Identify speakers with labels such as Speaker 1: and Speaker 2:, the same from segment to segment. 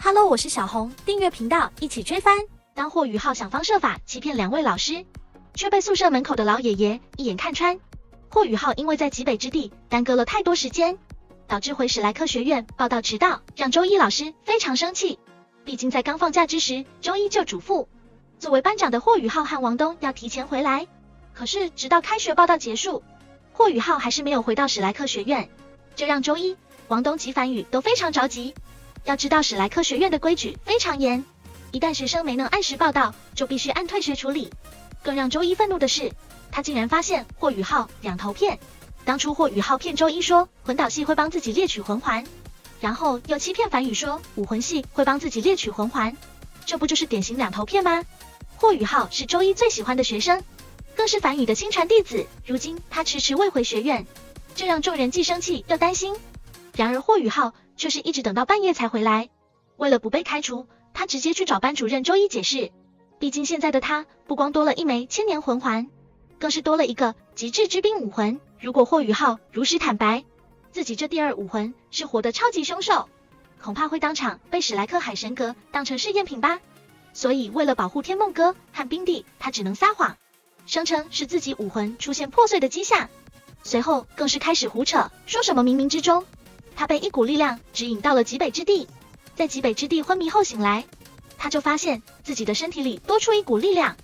Speaker 1: Hello， 我是小红，订阅频道一起追番。
Speaker 2: 当霍宇浩想方设法欺骗2位老师，却被宿舍门口的老爷爷一眼看穿。霍宇浩因为在极北之地耽搁了太多时间，导致回史莱克学院报到迟到，让周一老师非常生气。毕竟在刚放假之时，周一就嘱咐作为班长的霍宇浩和王东要提前回来。可是直到开学报到结束，霍宇浩还是没有回到史莱克学院，这让周一、王东及樊宇都非常着急。要知道史莱克学院的规矩非常严，一旦学生没能按时报到，就必须按退学处理。更让周一愤怒的是，他竟然发现霍宇浩两头骗。当初霍宇浩骗周一说魂导系会帮自己猎取魂环，然后又欺骗樊宇说武魂系会帮自己猎取魂环，这不就是典型两头骗吗？霍宇浩是周一最喜欢的学生，更是樊宇的亲传弟子，如今他迟迟未回学院，这让众人既生气又担心。然而霍宇浩却是一直等到半夜才回来。为了不被开除，他直接去找班主任周一解释。毕竟现在的他不光多了一枚千年魂环，更是多了一个极致之冰武魂。如果霍宇浩如实坦白自己这第二武魂是活的超级凶兽，恐怕会当场被史莱克海神阁当成试验品吧。所以为了保护天梦哥和冰帝，他只能撒谎，声称是自己武魂出现破碎的迹象。随后更是开始胡扯，说什么冥冥之中他被一股力量指引到了极北之地，在极北之地昏迷后醒来，他就发现自己的身体里多出一股力量，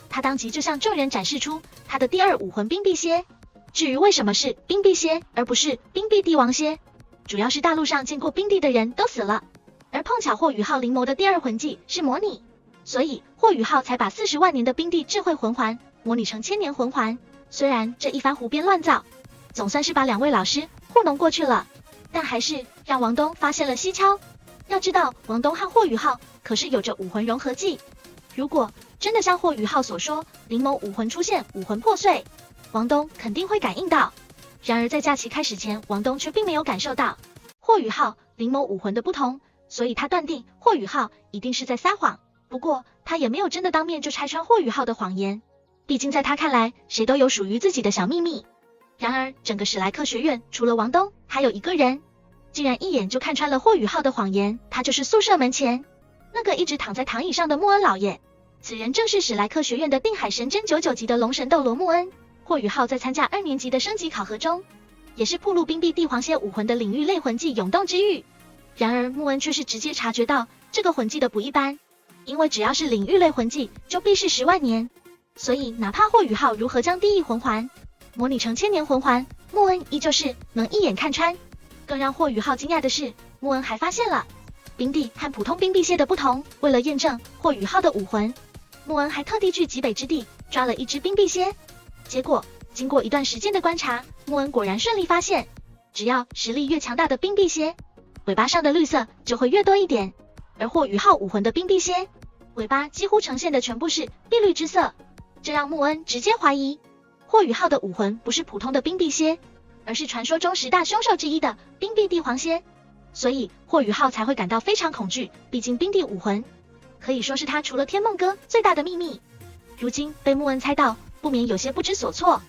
Speaker 2: 他当即就向众人展示出他的第二武魂冰碧蝎。至于为什么是冰碧蝎而不是冰碧帝王蝎，主要是大陆上见过冰帝的人都死了，而碰巧霍宇浩临摹的第二魂技是模拟，所以霍宇浩才把40万年的冰帝智慧魂环模拟成千年魂环。虽然这一番胡编乱造，总算是把2位老师糊弄过去了，但还是让王东发现了蹊跷。要知道王东和霍宇浩可是有着武魂融合技，如果真的像霍宇浩所说临摹武魂出现武魂破碎，王东肯定会感应到。然而在假期开始前，王东却并没有感受到霍宇浩临摹武魂的不同，所以他断定霍宇浩一定是在撒谎。不过他也没有真的当面就拆穿霍宇浩的谎言，毕竟在他看来谁都有属于自己的小秘密。然而整个史莱克学院除了王东，还有一个人竟然一眼就看穿了霍宇浩的谎言，他就是宿舍门前那个一直躺在躺椅上的穆恩老爷。此人正是史莱克学院的定海神针99级的龙神斗罗穆恩。霍宇浩在参加2年级的升级考核中，也是暴露冰碧帝皇蝎武魂的领域类魂技永动之域。然而穆恩却是直接察觉到这个魂技的不一般，因为只要是领域类魂技就必是10万年，所以哪怕霍宇浩如何将第一魂环模拟成千年魂环，穆恩依旧是能一眼看穿。更让霍宇浩惊讶的是，穆恩还发现了冰帝和普通冰碧蝎的不同。为了验证霍宇浩的武魂，穆恩还特地去极北之地抓了一只冰碧蝎。结果经过一段时间的观察，穆恩果然顺利发现，只要实力越强大的冰碧蝎，尾巴上的绿色就会越多一点。而霍宇浩武魂的冰碧蝎，尾巴几乎呈现的全部是碧绿之色，这让穆恩直接怀疑霍宇浩的武魂不是普通的冰碧蝎，而是传说中10大凶兽之一的冰碧帝皇蝎。所以霍宇浩才会感到非常恐惧，毕竟冰帝武魂可以说是他除了天梦哥最大的秘密。如今被穆恩猜到，不免有些不知所措。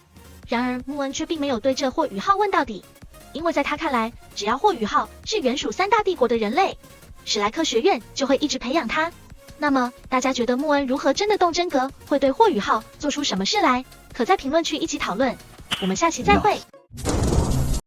Speaker 2: 然而穆恩却并没有对这霍宇浩问到底，因为在他看来，只要霍宇浩是原属3大帝国的人类，史莱克学院就会一直培养他。那么大家觉得穆恩如何真的动真格，会对霍宇浩做出什么事来？可在评论区一起讨论。我们下期再会。